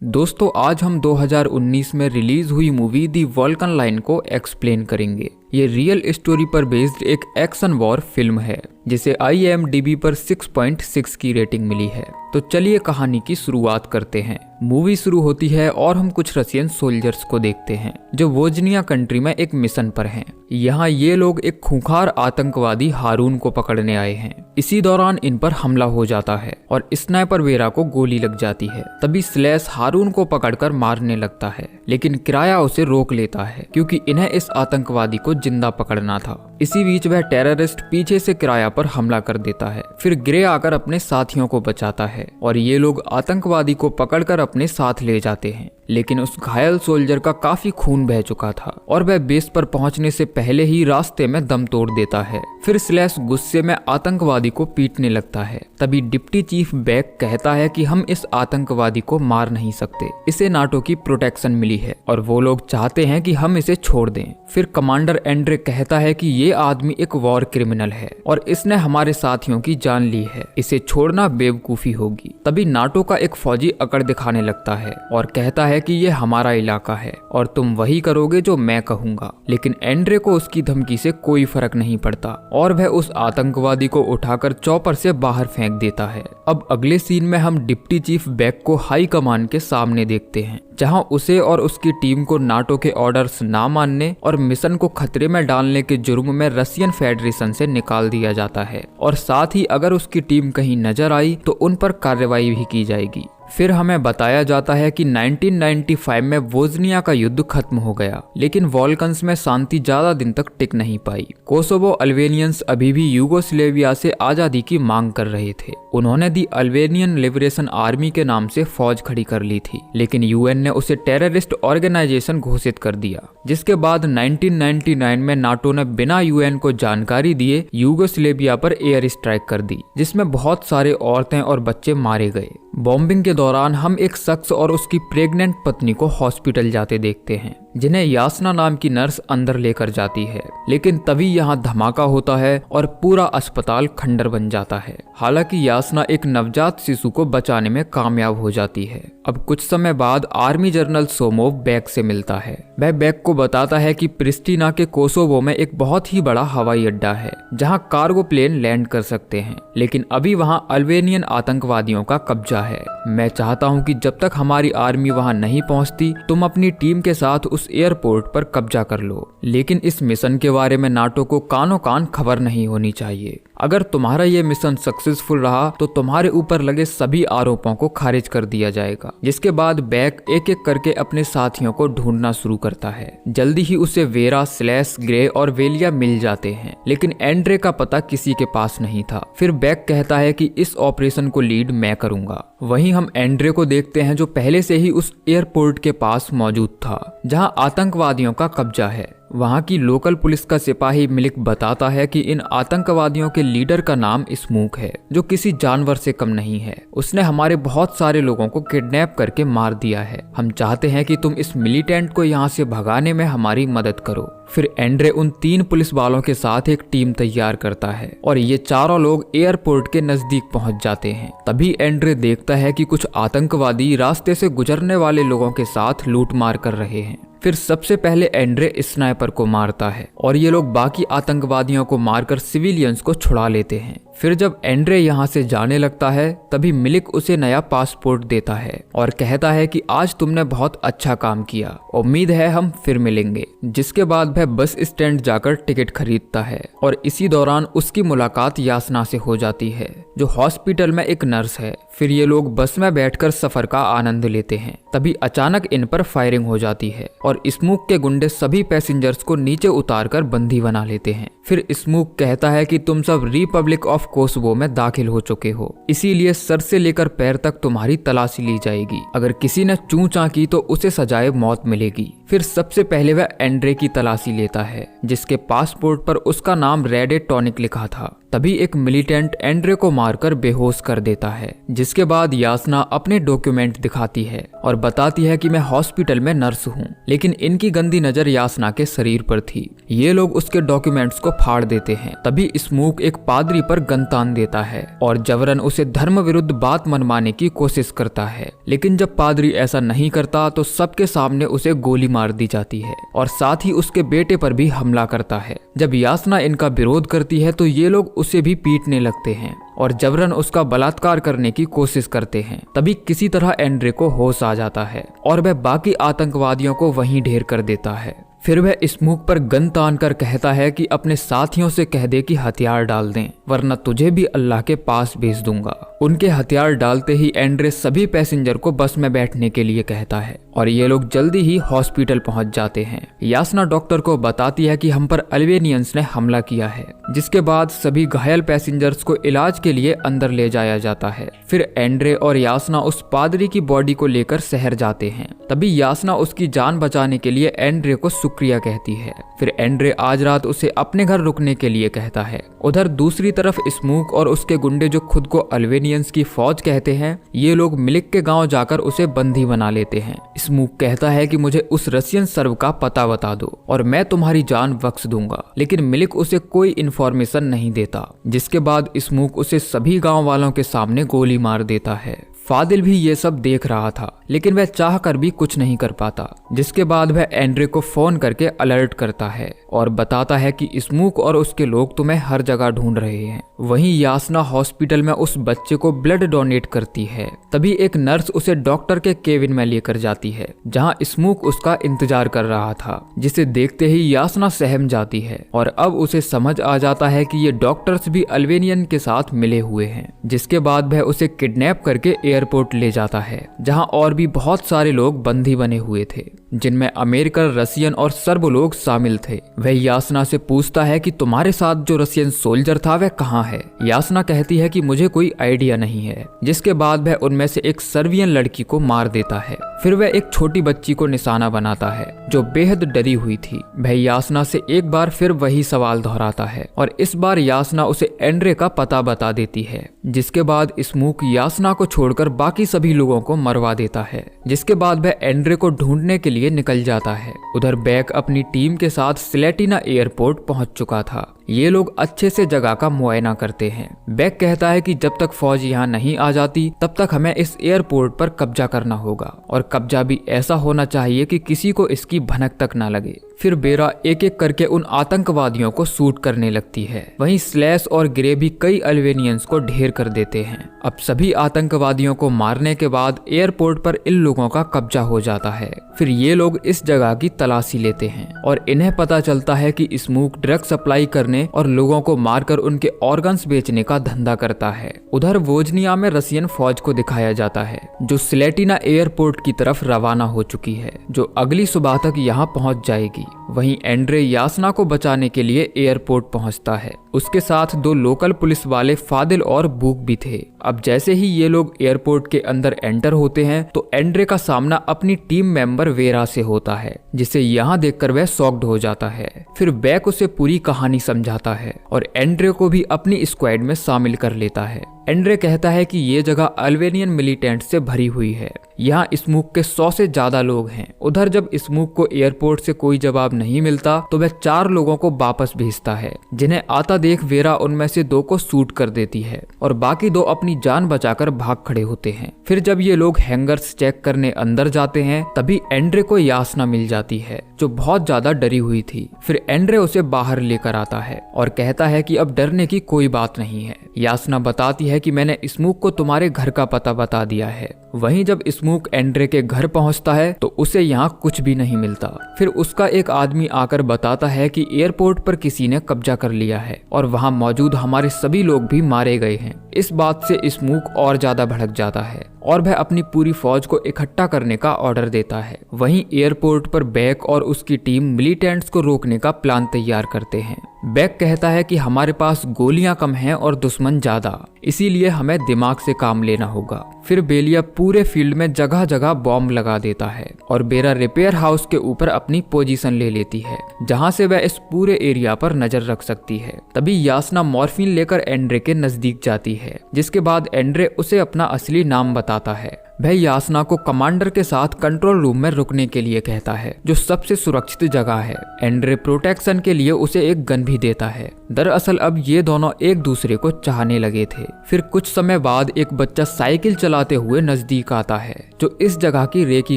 दोस्तों आज हम 2019 में रिलीज हुई मूवी दी वॉल्कन लाइन को एक्सप्लेन करेंगे। ये रियल स्टोरी पर बेस्ड एक एक्शन वॉर फिल्म है जिसे IMDb पर 6.6 की रेटिंग मिली है। तो चलिए कहानी की शुरुआत करते हैं। मूवी शुरू होती है और हम कुछ रशियन सोल्जर्स को देखते हैं जो वोजनिया कंट्री में एक मिशन पर हैं। यहाँ ये लोग एक खूंखार आतंकवादी हारून को पकड़ने आए हैं। इसी दौरान इन पर हमला हो जाता है और स्नाइपर वेरा को गोली लग जाती है। तभी स्लैश हारून को पकड़कर मारने लगता है, लेकिन किराया उसे रोक लेता है क्योंकि इन्हें इस आतंकवादी को जिंदा पकड़ना था। इसी बीच वह टेररिस्ट पीछे से किराया पर हमला कर देता है। फिर ग्रे आकर अपने साथियों को बचाता है और ये लोग आतंकवादी को पकड़कर अपने साथ ले जाते हैं। लेकिन उस घायल सोल्जर का काफी खून बह चुका था और वह बेस पर पहुंचने से पहले ही रास्ते में दम तोड़ देता है। फिर स्लैश गुस्से में आतंकवादी को पीटने लगता है। तभी डिप्टी चीफ बैक कहता है कि हम इस आतंकवादी को मार नहीं सकते, इसे नाटो की प्रोटेक्शन मिली है और वो लोग चाहते हैं कि हम इसे छोड़ दें। फिर कमांडर एंड्रे कहता है कि ये आदमी एक वॉर क्रिमिनल है और इसने हमारे साथियों की जान ली है, इसे छोड़ना बेवकूफी होगी। तभी नाटो का एक फौजी अकड़ दिखाने लगता है और कहता है कि ये हमारा इलाका है और तुम वही करोगे जो मैं कहूंगा। लेकिन एंड्रे को उसकी धमकी से कोई फर्क नहीं पड़ता और वह उस आतंकवादी को उठाकर चॉपर से बाहर फेंक देता है। अब अगले सीन में हम डिप्टी चीफ बैक को हाई कमान के सामने देखते हैं, जहां उसे और उसकी टीम को नाटो के ऑर्डर्स ना मानने और मिशन को खतरे में डालने के जुर्म में रशियन फेडरेशन से निकाल दिया जाता है और साथ ही अगर उसकी टीम कहीं नजर आई तो उन पर कार्रवाई भी की जाएगी। फिर हमें बताया जाता है कि 1995 में वोजनिया का युद्ध खत्म हो गया, लेकिन वॉल्कन्स में शांति ज्यादा दिन तक टिक नहीं पाई। कोसोवो अल्बेनियंस अभी भी यूगोस्लेविया से आजादी की मांग कर रहे थे। उन्होंने दी अल्बेनियन लिबरेशन आर्मी के नाम से फौज खड़ी कर ली थी, लेकिन UN ने उसे टेररिस्ट ऑर्गेनाइजेशन घोषित कर दिया। जिसके बाद 1999 में नाटो ने बिना UN को जानकारी दिए यूगोस्लेविया पर एयर स्ट्राइक कर दी, जिसमें बहुत सारे औरतें और बच्चे मारे गए। बॉम्बिंग के दौरान हम एक शख्स और उसकी प्रेग्नेंट पत्नी को हॉस्पिटल जाते देखते हैं, जिन्हें यासना नाम की नर्स अंदर लेकर जाती है। लेकिन तभी यहाँ धमाका होता है और पूरा अस्पताल खंडर बन जाता है। हालांकि यासना एक नवजात शिशु को बचाने में कामयाब हो जाती है। अब कुछ समय बाद आर्मी जनरल सोमोव बैक से मिलता है। वह बैक को बताता है कि प्रिस्टिना के कोसोवो में एक बहुत ही बड़ा हवाई अड्डा है जहाँ कार्गो प्लेन लैंड कर सकते हैं, लेकिन अभी वहाँ अल्बेनियन आतंकवादियों का कब्जा है। मैं चाहता हूँ कि जब तक हमारी आर्मी वहाँ नहीं पहुँचती तुम अपनी टीम के साथ उस एयरपोर्ट पर कब्जा कर लो, लेकिन इस मिशन के बारे में नाटो को कानों कान खबर नहीं होनी चाहिए। अगर तुम्हारा ये मिशन सक्सेसफुल रहा तो तुम्हारे ऊपर लगे सभी आरोपों को खारिज कर दिया जाएगा। जिसके बाद बैक एक एक करके अपने साथियों को ढूंढना शुरू करता है। जल्दी ही उसे वेरा, स्लैश, ग्रे और वेलिया मिल जाते हैं, लेकिन एंड्रे का पता किसी के पास नहीं था। फिर बैक कहता है कि इस ऑपरेशन को लीड मैं करूंगा। वहीं हम एंड्रे को देखते हैं जो पहले से ही उस एयरपोर्ट के पास मौजूद था जहां आतंकवादियों का कब्जा है। वहां की लोकल पुलिस का सिपाही मिलिक बताता है कि इन आतंकवादियों के लीडर का नाम स्मूक है, जो किसी जानवर से कम नहीं है। उसने हमारे बहुत सारे लोगों को किडनैप करके मार दिया है। हम चाहते हैं कि तुम इस मिलिटेंट को यहाँ से भगाने में हमारी मदद करो। फिर एंड्रे उन 3 पुलिस वालों के साथ एक टीम तैयार करता है और ये चारों लोग एयरपोर्ट के नजदीक पहुंच जाते हैं। तभी एंड्रे देखता है कि कुछ आतंकवादी रास्ते से गुजरने वाले लोगों के साथ लूटमार कर रहे हैं। फिर सबसे पहले एंड्रे स्नाइपर को मारता है और ये लोग बाकी आतंकवादियों को मारकर सिविलियंस को छुड़ा लेते हैं। फिर जब एंड्रे यहाँ से जाने लगता है तभी मिलिक उसे नया पासपोर्ट देता है और कहता है कि आज तुमने बहुत अच्छा काम किया, उम्मीद है हम फिर मिलेंगे। जिसके बाद वह बस स्टैंड जाकर टिकट खरीदता है और इसी दौरान उसकी मुलाकात यासना से हो जाती है, जो हॉस्पिटल में एक नर्स है। फिर ये लोग बस में बैठकर सफर का आनंद लेते हैं। तभी अचानक इन पर फायरिंग हो जाती है और स्मूक के गुंडे सभी पैसेंजर्स को नीचे उतारकर बंदी बना लेते हैं। फिर स्मूक कहता है कि तुम सब रिपब्लिक ऑफ कोसोवो में दाखिल हो चुके हो, इसीलिए सर से लेकर पैर तक तुम्हारी तलाशी ली जाएगी। अगर किसी ने चूं चां की तो उसे सजाए मौत मिलेगी। फिर सबसे पहले वह एंड्रे की तलाशी लेता है, जिसके पासपोर्ट पर उसका नाम रेड टॉनिक लिखा था। तभी एक मिलिटेंट एंड्रे को मारकर बेहोश कर देता है, जिसके बाद यासना अपने डॉक्यूमेंट दिखाती है और बताती है कि मैं हॉस्पिटल में नर्स हूँ, लेकिन इनकी गंदी नजर यासना के शरीर पर थी। ये लोग उसके डॉक्यूमेंट्स को फाड़ देते हैं। तभी स्मोक एक पादरी पर गन तान देता है और जबरन उसे धर्म विरुद्ध बात मनवाने की कोशिश करता है, लेकिन जब पादरी ऐसा नहीं करता तो सबके सामने उसे गोली मार दी जाती है और साथ ही उसके बेटे पर भी हमला करता है। जब यासना इनका विरोध करती है तो ये लोग उसे भी पीटने लगते हैं और जबरन उसका बलात्कार करने की कोशिश करते हैं। तभी किसी तरह एंड्रे को होश आ जाता है और वह बाकी आतंकवादियों को वहीं ढेर कर देता है। फिर वह स्मोक पर गन तान कर कहता है कि अपने साथियों से कह दे कि हथियार डाल दें, वरना तुझे भी अल्लाह के पास भेज दूंगा। उनके हथियार डालते ही एंड्रे सभी पैसेंजर को बस में बैठने के लिए कहता है और ये लोग जल्दी ही हॉस्पिटल पहुंच जाते हैं। यासना डॉक्टर को बताती है कि हम पर अल्बेनियंस ने हमला किया है, जिसके बाद सभी घायल पैसेंजर्स को इलाज के लिए अंदर ले जाया जाता है। फिर एंड्रे और यासना उस पादरी की बॉडी को लेकर शहर जाते हैं। तभी यासना उसकी जान बचाने के लिए एंड्रे को शुक्रिया कहती है। फिर एंड्रे आज रात उसे अपने घर रुकने के लिए कहता है। उधर दूसरी तरफ स्मोक और उसके गुंडे, जो खुद को अल्बेनियंस की फौज कहते हैं, ये लोग मिलिक के गांव जाकर उसे बंदी बना लेते हैं। स्मोक कहता है कि मुझे उस रशियन सर्व का पता बता दो और मैं तुम्हारी जान बख्श दूंगा, लेकिन मिलिक उसे कोई इन्फॉर्मेशन नहीं देता, जिसके बाद स्मोक उसे सभी गांव वालों के सामने गोली मार देता है। फादिल भी ये सब देख रहा था, लेकिन वह चाह कर भी कुछ नहीं कर पाता, जिसके बाद वह एंड्रे को फोन करके अलर्ट करता है और बताता है कि स्मोक और उसके लोग तुम्हें हर जगह ढूंढ रहे हैं। वहीं यासना हॉस्पिटल में उस बच्चे को ब्लड डोनेट करती है। तभी एक नर्स उसे डॉक्टर के केबिन में लेकर जाती है, जहां स्मोक उसका इंतजार कर रहा था, जिसे देखते ही यासना सहम जाती है और अब उसे समझ आ जाता है कि ये डॉक्टर्स भी अल्बेनियन के साथ मिले हुए हैं। जिसके बाद वह उसे किडनैप करके एयरपोर्ट ले जाता है, जहां और भी बहुत सारे लोग बंदी बने हुए थे, जिनमें अमेरिकन, रशियन और सर्ब लोग शामिल थे। वह यासना से पूछता है कि तुम्हारे साथ जो रशियन सोल्जर था वह कहाँ है। यासना कहती है कि मुझे कोई आइडिया नहीं है, जिसके बाद वह उनमें से एक सर्बियन लड़की को मार देता है। फिर वह एक छोटी बच्ची को निशाना बनाता है, जो बेहद डरी हुई थी। वह यासना से एक बार फिर वही सवाल दोहराता है और इस बार यासना उसे एंड्रे का पता बता देती है, जिसके बाद स्मोक यासना को छोड़कर बाकी सभी लोगों को मरवा देता है। जिसके बाद वह एंड्रे को ढूंढने के लिए निकल जाता है। उधर बैक अपनी टीम के साथ स्लेटिना एयरपोर्ट पहुंच चुका था। ये लोग अच्छे से जगह का मुआयना करते हैं। बैक कहता है कि जब तक फौज यहाँ नहीं आ जाती तब तक हमें इस एयरपोर्ट पर कब्जा करना होगा और कब्जा भी ऐसा होना चाहिए कि किसी को इसकी भनक तक ना लगे। फिर बेरा एक एक करके उन आतंकवादियों को शूट करने लगती है। वहीं स्लैश और ग्रे भी कई अल्बेनियंस को ढेर कर देते हैं। अब सभी आतंकवादियों को मारने के बाद एयरपोर्ट पर इन लोगों का कब्जा हो जाता है। फिर ये लोग इस जगह की तलाशी लेते हैं और इन्हें पता चलता है कि स्मोक ड्रग सप्लाई करने और लोगों को मारकर उनके ऑर्गन्स बेचने का धंधा करता है। उधर वोजनिया में रशियन फौज को दिखाया जाता है, जो स्लेटिना एयरपोर्ट की तरफ रवाना हो चुकी है, जो अगली सुबह तक यहाँ पहुँच जाएगी। वहीं एंड्रे यासना को बचाने के लिए एयरपोर्ट पहुंचता है। उसके साथ दो लोकल पुलिस वाले फादिल और बूक भी थे। अब जैसे ही ये लोग एयरपोर्ट के अंदर एंटर होते हैं तो एंड्रे का सामना अपनी टीम मेंबर वेरा से होता है, जिसे यहाँ देखकर वह शॉक्ड हो जाता है। फिर बैक उसे पूरी कहानी समझाता है और एंड्रे को भी अपनी स्क्वाड में शामिल कर लेता है। एंड्रे कहता है कि ये जगह अल्बेनियन मिलिटेंट से भरी हुई है, यहाँ स्मोक के 100 से ज्यादा लोग हैं। उधर जब स्मोक को एयरपोर्ट से कोई जवाब नहीं मिलता तो वह 4 लोगों को वापस भेजता है, जिन्हें आता देख वेरा उनमें से 2 को शूट कर देती है और बाकी 2 अपनी जान बचाकर भाग खड़े होते हैं। फिर जब ये लोग हैंगर्स चेक करने अंदर जाते हैं तभी एंड्रे को यासना मिल जाती है, जो बहुत ज्यादा डरी हुई थी। फिर एंड्रे उसे बाहर लेकर आता है और कहता है कि अब डरने की कोई बात नहीं है। यासना बताती है कि मैंने स्मोक को तुम्हारे घर का पता बता दिया है। वहीं जब स्मोक एंड्रे के घर पहुंचता है तो उसे यहाँ कुछ भी नहीं मिलता। फिर उसका एक आदमी आकर बताता है कि एयरपोर्ट पर किसी ने कब्जा कर लिया है और वहाँ मौजूद हमारे सभी लोग भी मारे गए हैं। इस बात से स्मोक और ज्यादा भड़क जाता है और वह अपनी पूरी फौज को इकट्ठा करने का ऑर्डर देता है। वहीं एयरपोर्ट पर बैक और उसकी टीम मिलिटेंट्स को रोकने का प्लान तैयार करते हैं। बैक कहता है कि हमारे पास गोलियां कम हैं और दुश्मन ज्यादा, इसीलिए हमें दिमाग से काम लेना होगा। फिर बेलिया पूरे फील्ड में जगह जगह बॉम्ब लगा देता है और बेरा रिपेयर हाउस के ऊपर अपनी पोजीशन ले लेती है, जहां से वह इस पूरे एरिया पर नजर रख सकती है। तभी यासना मॉर्फिन लेकर एंड्रे के नजदीक जाती है, जिसके बाद एंड्रे उसे अपना असली नाम बताता है। वह यासना को कमांडर के साथ कंट्रोल रूम में रुकने के लिए कहता है, जो सबसे सुरक्षित जगह है। एंड्रे प्रोटेक्शन के लिए उसे एक गन भी देता है। दरअसल अब ये दोनों एक दूसरे को चाहने लगे थे। फिर कुछ समय बाद एक बच्चा साइकिल चलाते हुए नजदीक आता है, जो इस जगह की रेकी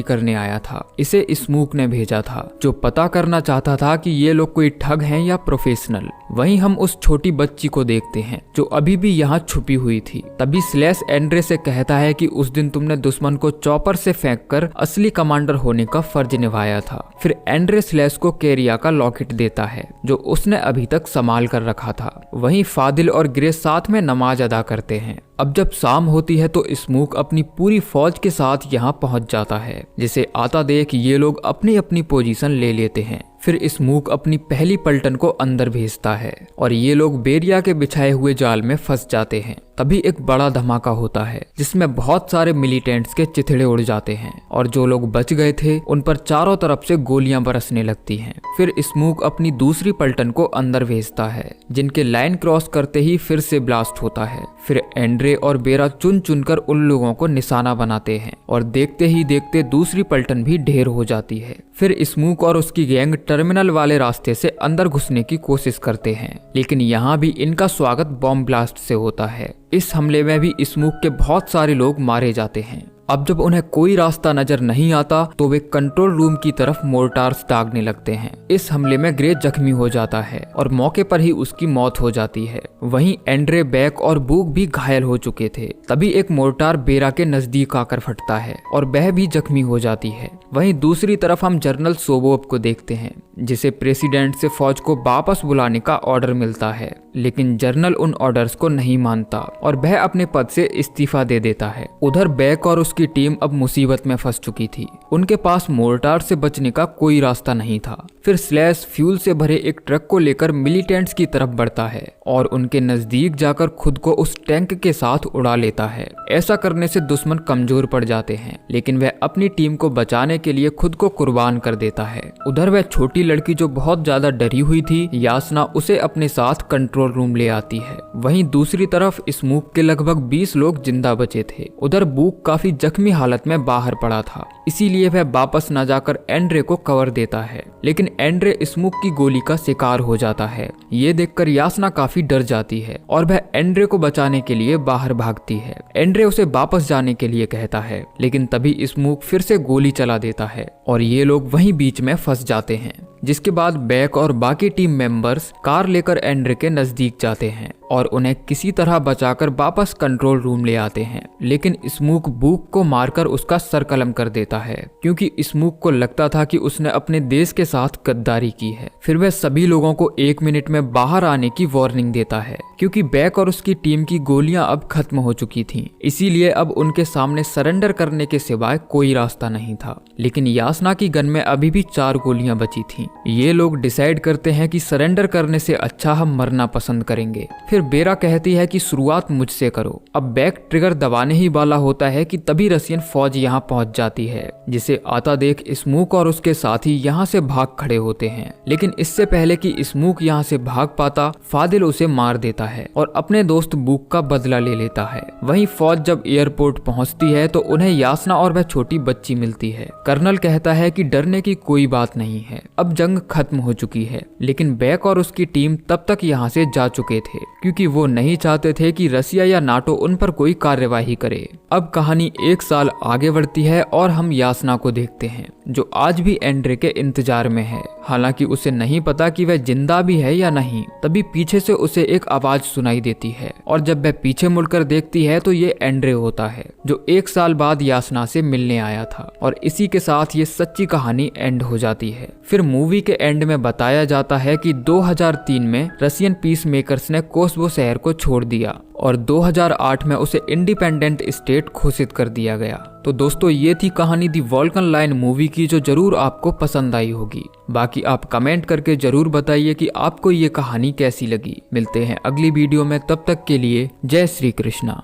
करने आया था। इसे स्मूक ने भेजा था, जो पता करना चाहता था कि ये लोग कोई ठग हैं या प्रोफेशनल। वहीं हम उस छोटी बच्ची को देखते हैं, जो अभी भी यहाँ छुपी हुई थी। तभी स्लैश एंड्रे से कहता है कि उस दिन तुमने दुश्मन को चॉपर से फेंककर असली कमांडर होने का फर्ज निभाया था। फिर एंड्रे स्लैश को कैरिया का लॉकेट देता है, जो उसने अभी तक संभाल कर रखा था। वहीं फादिल और ग्रेस साथ में नमाज अदा करते हैं। अब जब शाम होती है तो स्मूक अपनी पूरी फौज के साथ यहाँ पहुंच जाता है, जिसे आता देख ये लोग अपनी अपनी पोजीशन ले लेते हैं। फिर स्मूक अपनी पहली पलटन को अंदर भेजता है और ये लोग बेरिया के बिछाए हुए जाल में फंस जाते हैं। तभी एक बड़ा धमाका होता है, जिसमें बहुत सारे मिलिटेंट्स के चिथड़े उड़ जाते हैं और जो लोग बच गए थे उन पर चारों तरफ से गोलियां बरसने लगती हैं। फिर स्मूक अपनी दूसरी पलटन को अंदर भेजता है, जिनके लाइन क्रॉस करते ही फिर से ब्लास्ट होता है। फिर एंड्रे और बेरा चुन चुनकर उन लोगों को निशाना बनाते हैं और देखते ही देखते दूसरी पलटन भी ढेर हो जाती है। फिर स्मूक और उसकी गैंग टर्मिनल वाले रास्ते से अंदर घुसने की कोशिश करते हैं, लेकिन यहाँ भी इनका स्वागत बॉम्ब ब्लास्ट से होता है। इस हमले में भी स्मूक के बहुत सारे लोग मारे जाते हैं। अब जब उन्हें कोई रास्ता नजर नहीं आता तो वे कंट्रोल रूम की तरफ मोर्टार्स दागने लगते हैं। इस हमले में ग्रे जख्मी हो जाता है और मौके पर ही उसकी मौत हो जाती है। वहीं एंड्रे, बैक और बूक भी घायल हो चुके थे। तभी एक मोर्टार बेरा के नजदीक आकर फटता है और वह भी जख्मी हो जाती है। वहीं दूसरी तरफ हम जनरल सोबोब को देखते हैं, जिसे प्रेसिडेंट से फौज को वापस बुलाने का ऑर्डर मिलता है, लेकिन जनरल उन ऑर्डर्स को नहीं मानता और वह अपने पद से इस्तीफा दे देता है। उधर बैक और उसकी टीम अब मुसीबत में फंस चुकी थी। उनके पास मोर्टार से बचने का कोई रास्ता नहीं था। फिर स्लैश फ्यूल से भरे एक ट्रक को लेकर मिलिटेंट्स की तरफ बढ़ता है और उनके नजदीक जाकर खुद को उस टैंक के साथ उड़ा लेता है। ऐसा करने से दुश्मन कमजोर पड़ जाते हैं, लेकिन वह अपनी टीम को बचाने के लिए खुद को कुर्बान कर देता है। उधर वह छोटी लड़की जो बहुत ज्यादा डरी हुई थी, यासना, उसे अपने साथ कंट्रोल रूम ले आती है। वहीं दूसरी तरफ स्मूक के लगभग 20 लोग जिंदा बचे थे। उधर बूक काफी जख्मी हालत में बाहर पड़ा था, इसीलिए वह वापस न जाकर एंड्रे को कवर देता है, लेकिन एंड्रे स्मूक की गोली का शिकार हो जाता है। ये देखकर यासना काफी डर जाती है और वह एंड्रे को बचाने के लिए बाहर भागती है। एंड्रे उसे वापस जाने के लिए कहता है, लेकिन तभी स्मूक फिर से गोली चला देता है और ये लोग वहीं बीच में फंस जाते हैं। जिसके बाद बैक और बाकी टीम मेंबर्स कार लेकर एंड्रे के नजदीक जाते हैं और उन्हें किसी तरह बचाकर वापस कंट्रोल रूम ले आते हैं, लेकिन स्मूक बूक को मारकर उसका सर कलम कर देता है, क्योंकि स्मूक को लगता था कि उसने अपने देश के साथ गद्दारी की है। फिर वह सभी लोगों को 1 मिनट में बाहर आने की वार्निंग देता है, क्योंकि बैक और उसकी टीम की गोलियां अब खत्म हो चुकी थीं, इसीलिए अब उनके सामने सरेंडर करने के सिवाय कोई रास्ता नहीं था। लेकिन यासना की गन में अभी भी 4 गोलियां बची थीं। ये लोग डिसाइड करते हैं कि सरेंडर करने से अच्छा हम मरना पसंद करेंगे। फिर बेरा कहती है कि शुरुआत मुझसे करो। अब बैक ट्रिगर दबाने ही वाला होता है कि तभी रशियन फौज यहाँ पहुंच जाती है, जिसे आता देख स्मूक और उसके साथी यहाँ से भाग खड़े होते हैं। लेकिन इससे पहले कि स्मूक यहाँ से भाग पाता, फादिल उसे मार देता है और अपने दोस्त बूक का बदला ले लेता है। वहीं फौज जब एयरपोर्ट पहुंचती है तो उन्हें यासना और वह छोटी बच्ची मिलती है। कर्नल कहता है कि डरने की कोई बात नहीं है, अब जंग खत्म हो चुकी है। लेकिन बैक और उसकी टीम तब तक यहाँ से जा चुके थे, क्योंकि वो नहीं चाहते थे कि रसिया या नाटो उन पर कोई कार्यवाही करे। अब कहानी 1 साल आगे बढ़ती है और हम यासना को देखते हैं, जो आज भी एंड्रे के इंतजार में है। हालांकि उसे नहीं पता कि वह जिंदा भी है या नहीं। तभी पीछे से उसे एक आवाज सुनाई देती है और जब वह पीछे मुड़कर देखती है तो ये एंड्रे होता है, जो 1 साल बाद यासना से मिलने आया था। और इसी के साथ ये सच्ची कहानी एंड हो जाती है। फिर मूवी के एंड में बताया जाता है कि 2003 में रशियन पीस मेकर्स ने कोसोवो शहर को छोड़ दिया और 2008 में उसे इंडिपेंडेंट स्टेट घोषित कर दिया गया। तो दोस्तों ये थी कहानी दी वॉल्कन लाइन मूवी की, जो जरूर आपको पसंद आई होगी। बाकी आप कमेंट करके जरूर बताइए कि आपको ये कहानी कैसी लगी। मिलते हैं अगली वीडियो में, तब तक के लिए जय श्री कृष्णा।